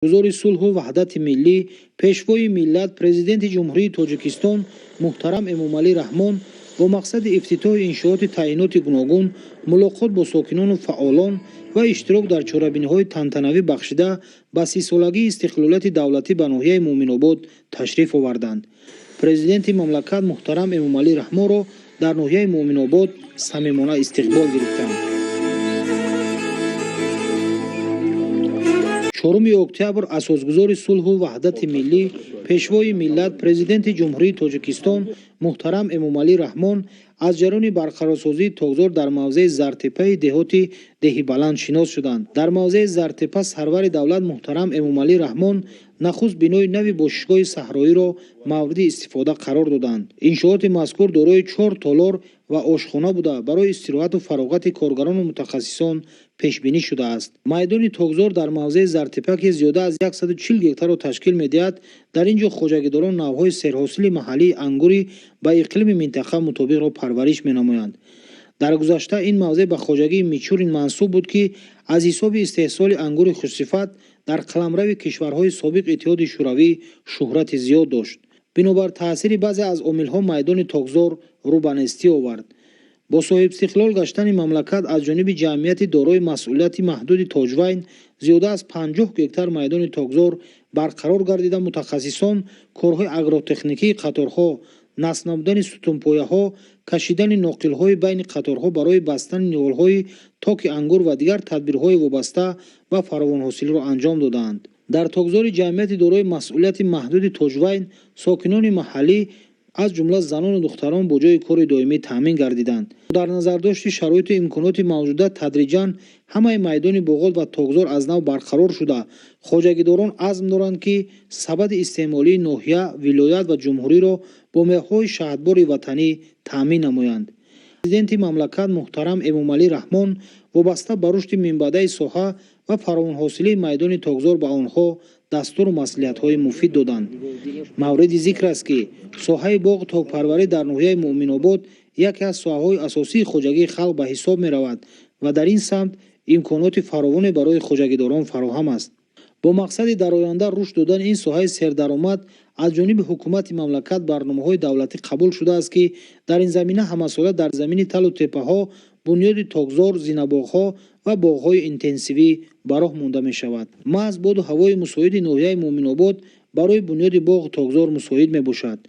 گزار صلح و وحدت ملی پیشوای ملت پرزیدنت جمهوری تاجیکستان محترم امامعلی رحمان با مقصد افتتاح انشاءات تعیینات گوناگون ملاقات با ساکنان و فعالان و اشتراک در چاره‌بینی‌های تنتنوی بخشیده به 30 سالگی استقلالیت دولتی به ناحیه مومن‌آباد تشریف آوردند. پرزیدنت مملکت محترم امامعلی رحمان را در ناحیه مومن‌آباد صمیمانه استقبال گرفتند. 4 اکتبر اساسگزار صلح و وحدت ملی پیشوای ملت پرزیدنت جمهوری تاجیکستان محترم امامعلی رحمان از جریان برقرارسازی تاگزار در موضع زرتپه دهاتی دهی بلند شناس شدند. در موضع زرتپه سرور دولت محترم امامعلی رحمان نخست بینای نوی باشگاه صحرایی را مورد استفاده قرار دادند. انشاءات مذکور دارای 4 تالار و آشخانه بوده برای استراحت و فراغت کارگران و متخصصان پیش بینی شده است. میدان تاگزار در موضع زرتپه که زیاده از 140 گکتار را تشکیل می‌دهد، در اینجا خواجگیداران نوهای سرحاصل محلی انگوری با اقلیم منطقه مطابق را پرورش می‌نمایند. در گذشته این موضع به خواجگی میچورین منسوب بود که از حساب استحصال انگور خوشصفت در قلمرو کشورهای سابق اتحاد شوروی شهرت زیاد داشت. بنابر تاثیر بعضی از عامل‌ها میدان تاگزار رو به نیستی آورد. با صاحب استقلال گشتن مملکت از جانب جمعیت دارای مسئولیت محدود تاجوین زیاده از 50 گکتار میدان تاگزار برقرار گردیده متخصصان کارهای اگروتکنیکی قطارها، نصب نمودن ستونپایه‌ها، کشیدن ناقل‌های بین قطارها برای بستن نیال‌های تاک انگور و دیگر تدبیرهای وابسته و فراوان‌حاصلی را انجام دادند. در تاگزار جمعیت دارای مسئولیت محدود تاجوین ساکنان محلی از جمله زنان و دختران با جای کار دائمی تامین گردیدند. در نظر داشت شرایط و امکانات موجوده تدریجاً همه میدان باغات و تاگزار از نو برقرار شده. خواجگیداران عزم دارند که سبد استعمالی ناحیه، ولایت و جمهوری را با میوه‌های شهدبار وطنی تامین نمایند. پرزیدنت مملکت محترم امامعلی رحمان وابسته به رشد منبعه ساحه و فراوان‌حاصلی میدان تاگزار به آنها دستور و مصلحت‌های مفید دادند. مورد ذکر است که ساحه باغ تاک‌پروری در ناحیه مومن‌آباد یکی از ساحه‌های اساسی خواجگی خلق به حساب می‌رود و در این سمت امکانات فراوان برای خواجگیداران فراهم است. با مقصد در آینده رشد دادن این ساحه سردرآمد از جانب حکومت مملکت برنامه‌های دولتی قبول شده است که در این زمینه همساله در زمین تل و تپه‌ها بنیاد تاگزار، زینه‌باغ‌ها و باغ‌های اینتنسیوی براه مانده می‌شود. محض باد و هوای مساعد ناحیه مومن‌آباد برای بنیاد باغ تاگزار مساعد می‌باشد.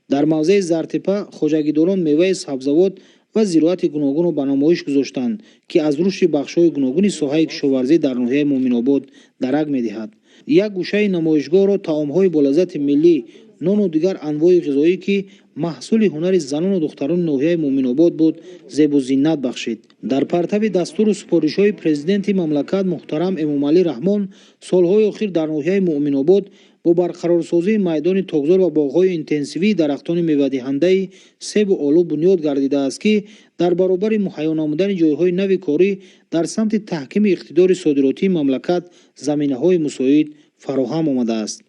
در موضع زرتپه خواجگیداران میوه سبزوات و زراعت گوناگون را به نمایش گذاشتند که از رشد بخش‌های گوناگون ساحه کشاورزی در ناحیه مومن‌آباد درک می‌دهد. یک گوشه نمایشگاه را طعام‌های بالذات ملی، نان و دیگر انواع غذایی که محصول هنر زنان و دختران ناحیه مومن‌آباد بود زیب و زینت بخشید. در پرتو دستور و سپارش‌های پرزیدنت مملکت محترم امامعلی رحمان سال‌های اخیر در ناحیه مومن‌آباد با برقرارسازی میدان تاگزار و باغ‌های اینتنسیوی درختان میوه‌دهنده سیب و آلو بنیاد گردیده است که در برابر مهیا نمودن جای‌های نو کاری در سمت تحکیم اقتدار صادراتی مملکت زمینه‌های مساعد فراهم آمده است.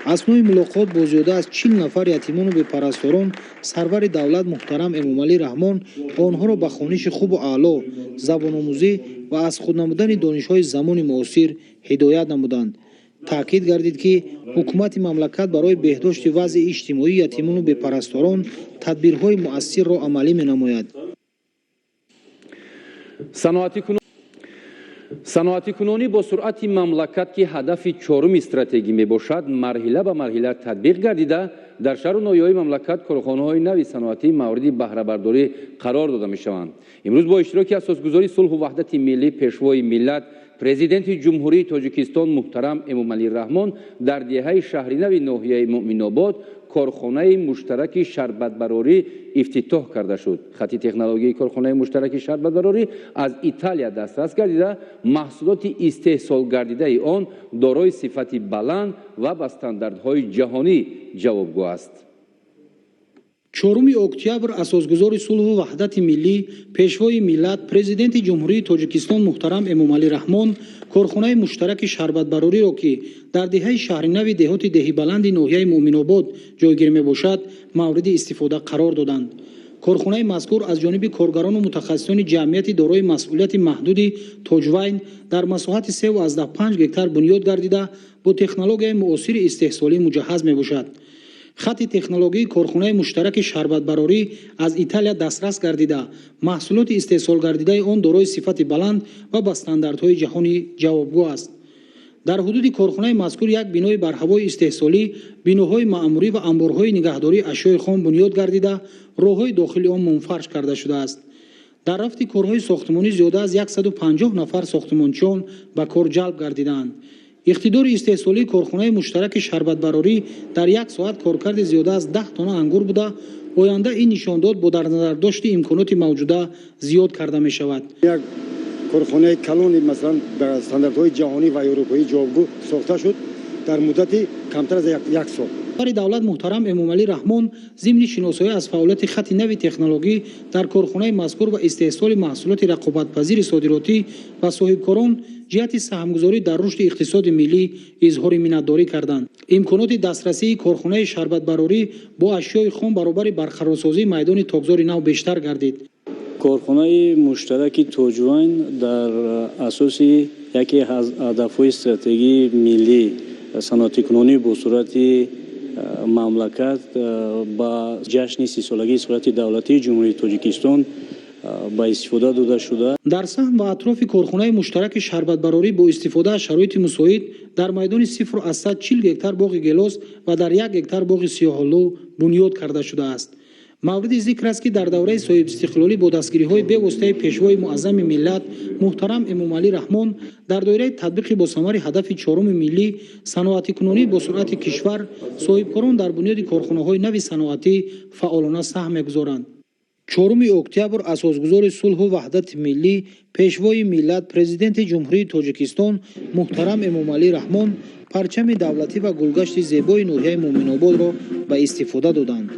اثنای ملاقات با زیاده از 40 نفر یتیمان و بی‌پرستاران سرور دولت محترم امامعلی رحمان آنها را به خوانش خوب و اعلی، زبان‌آموزی و از خود نمودن دانش‌های زمان معاصر هدایت نمودند. تاکید گردید که حکومت مملکت برای بهداشت وضع اجتماعی یتیمان و بی‌پرستاران تدبیرهای مؤثر را عملی می‌نماید. صنعتی کنونی با سرعت مملکت که هدف 4 استراتژی می باشد مرحله به مرحله تطبیق گردیده در شهر و ناحیه‌های مملکت کارخانه‌های نوی صنعتی مورد بهره برداری قرار داده می شوند. امروز با اشتراک اساسگزاری صلح و وحدت ملی پیشوای ملت پرزیدنت جمهوری تاجیکستان محترم امامعلی رحمان در دهه شهری نوی ناحیه مومن‌آباد کارخانه مشترک شربت براری افتتاح کرده شد. خط تکنولوژی کارخانه مشترک شربت براری از ایتالیا دسترس گردیده محصولات استحصال گردیده آن دارای صفت بلند و با استانداردهای جهانی جوابگو است. 4 اکتبر اساسگزار صلح و وحدت ملی پیشوای ملت پرزیدنت جمهوری تاجیکستان محترم امامعلی رحمان کارخانه مشترک شربت براری را که در دهه شهر نو دهات دهی بلند ناحیه مومن‌آباد جایگیر میباشد مورد استفاده قرار دادند. корхонаи мазкур аз ҷониби коргарону мутахассисони ҷамъияти дорои масъулияти маҳдуди тоҷвайн дар масоҳати 3,5 гектар бунёд гардида бо технологияи муосири истеҳсолӣ муҷаҳҳаз мебошад. хатти технологии корхонаи муштараки шарбатбарорӣ аз Италия дастрас гардида маҳсулоти истеҳсолгардидаи он дорои сифати баланд ва ба стандартҳои ҷаҳонӣ ҷавобгӯ аст. дар ҳудуди корхонаи мазкур як бинои барҳавои истеҳсолӣ, биноҳои маъмурӣ ва амборҳои нигаҳдории ашёи хом бунёд гардида роҳҳои дохили он мунфарш карда шудааст. дар рафти корҳои сохтмонӣ зиёда аз 150 нафар сохтмончиён ба кор ҷалб гардиданд. иқтидори истеҳсолии корхонаи муштараки шарбатбарорӣ дар як соат коркарди зиёда аз 10 тонна ангур буда, оянда ин нишондод бо дар назардошти имконоти мавҷуда зиёд карда мешавад. як корхонаи калони масалан ба стандартҳои ҷаҳонӣ ва европоӣ ҷавобгӯ сохта шуд дар муддати камтар аз як сол. вазири давлат муҳтарам Эмомалӣ Раҳмон зимни шиносоӣ аз фаъолияти хатти нави технологӣ дар корхонаи мазкур ва истеҳсоли маҳсулоти рақобатпазири содиротӣ ва соҳибкорон ҷиҳати саҳмгузорӣ дар рушди иқтисоди миллӣ изҳори миннатдорӣ карданд. имконоти дастрасии корхонаи шарбатбарорӣ бо ашёи хом баробари барқарорсозии майдони тогзори нав бештар гардид. корхонаи муштараки тоҷвайн дар асоси яке аз ҳадафҳои стратегии миллии саноатикунонӣ бо сурати мамлакат ба ҷашни 30-солагии сурати давлатии ҷумҳурии Тоҷикистон ба истифода дода шуда. дар саҳн ва атрофи корхонаи муштараки шарбатбарорӣ бо истифода аз шароити мусоид дар майдони 0-140 гектар боғи гелос ва дар 1 гектар боғи сиёҳолӯ бунёд карда шудааст. мавриди зикр аст ки дар давраи соҳибистиқлолӣ бо дастгириҳои бевоситаи пешвои муаззами миллат муҳтарам Эмомалӣ Раҳмон дар доираи татбиқи босамари ҳадафи чоруми миллӣ саноатикунонӣ бо суръати кишвар соҳибкорон дар бунёди корхонаҳои нави саноатӣ фаъолона саҳм мегузоранд. 4 октябр асосгузори сулҳу ваҳдати миллӣ пешвои миллат президенти ҷумҳурии Тоҷикистон муҳтарам Эмомалӣ Раҳмон парчами давлатӣ ва гулгашти зебои ноҳияи Муъминободро ба истифода доданд.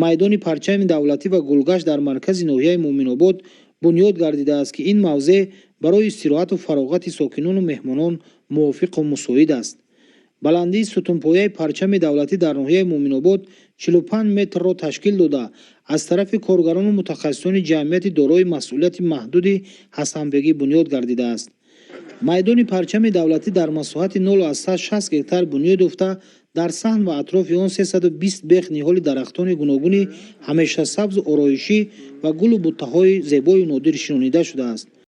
майдони парчами давлатӣ ва гулгашт дар маркази ноҳияи Муъминобод бунёд гардидааст ки ин мавзеъ барои истироҳату фароғати сокинону меҳмонон мувофиқу мусоид аст. баландии сутунпояи парчами давлатӣ дар ноҳияи Муъминобод 45 метрро ташкил дода, аз тарафи коргарону мутахассисони ҷамъияти дорои масъулияти маҳдуди ҳасанбегӣ бунёд гардидааст. майдони парчами давлатӣ дар масоҳати 0,60 гектар бунёд ёфта, дар саҳн ва атрофи он 320 бех ниҳоли дарахтони гуногуни ҳамешасабзу ороишӣ ва гулу буттаҳои зебою нодир шинонида шудааст.